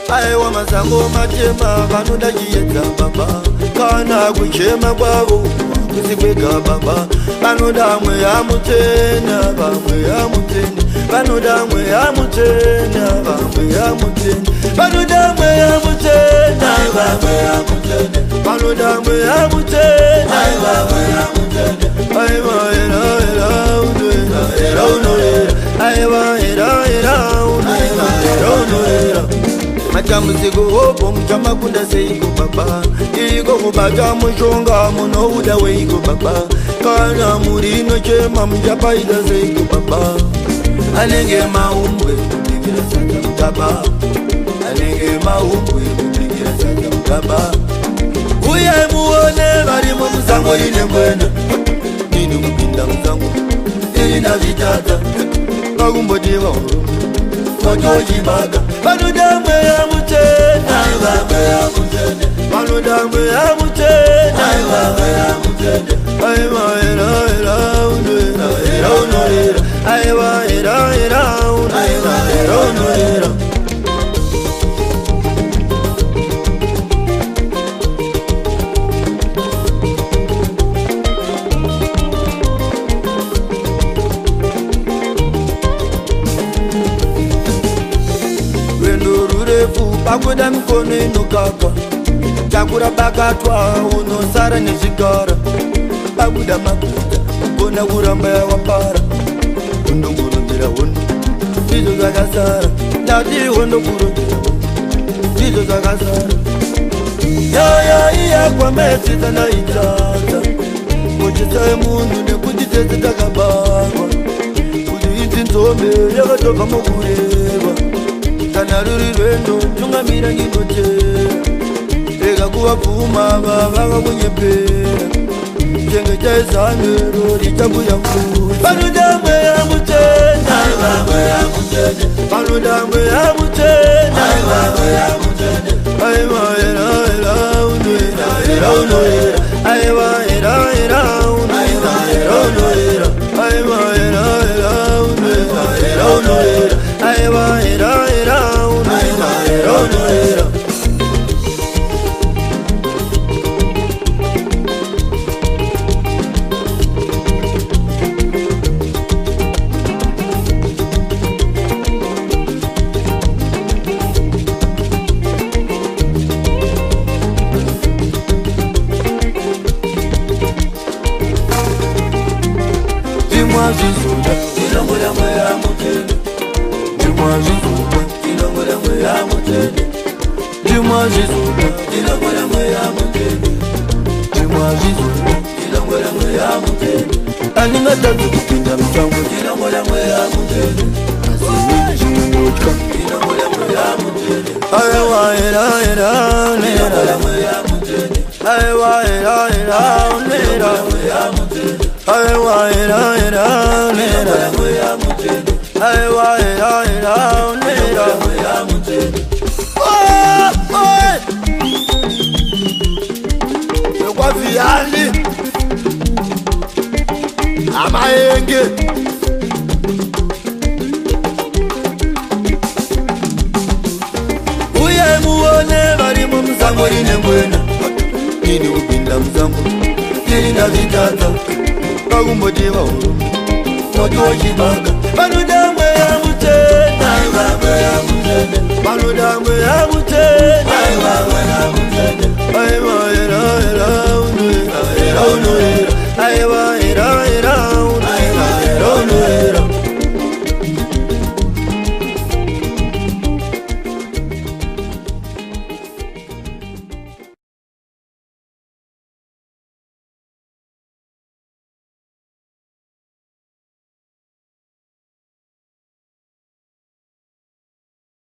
aiwa masango matema vanoda chiedza baba kana kuchema kwavo kuzikwega baba vanoda mweya mutena vamweya mutena vanoda mweya mutena vamweya mutena vanoda mweya mutena vamweya mutena vanoda mweya mutena vamweya mutena aiwa era era unera era unera aiwa era era unera era unera matambudziko hopo muchamakunda seiko baba iko kubata mushonga munouda weiko baba kana muri inochema muchapaita seiko baba anenge maumbwe kupigira sata mutaba anenge maumbwe kupigira sata mutaba uye muone varimo musango rine mwena nini kupinda musango irina vitata vakumbotiva motochibaga vanoda mweya mutena vamweya mutena vanoda mweya mutena vamweya mutena aiwa era era unera era unera aiwa era era unera era unera pakuda mikono inokakwa takura bakatwa unosara nezvigara pakuda maguta kona kuramba yawapara undokurondera hondo ndizvo zvakasara ndati hondokurondera ndizvo zvakasara yaya iyakwametsita naitata mochesai munhu nekuti tese takabarwa kuti idzi nzombe yakatobva mukureva kana ruri rwendo tungamira nginochera rega kuvapfuma vavava kunyepera chenge chaizanero richabuya mvura vanoda mweya mutena vamweya mutena vanoda mweya mutena vamweya mutena aiwa era era unoera era unoera aiwa era era unoera era unoera aiwa era era unoera era unoera aiwa era era unoera era unoera Dis-moi Zizouda, dis-moi mweya mutena. Dis-moi Zizouda, dis-moi mweya mutena. Dis-moi Zizouda, dis-moi mweya mutena. Dis-moi Zizouda, dis-moi mweya mutena. Aningatatu kupinda mchango, dis-moi mweya mutena. Asini chumuka, dis-moi mweya mutena. Aiwa era era nera mweya mutena. Aiwa era era nera mweya mutena. Aiwa era era nera mweya mutena. Aiwa era era nera mweya mutena. Oi kwa viali amaenge uye muone varimo muzango rine mwena nini kupinda muzango irina vitata vakumbotiva moti wochibaga vanoda mweya mutena vanoda mweya mutena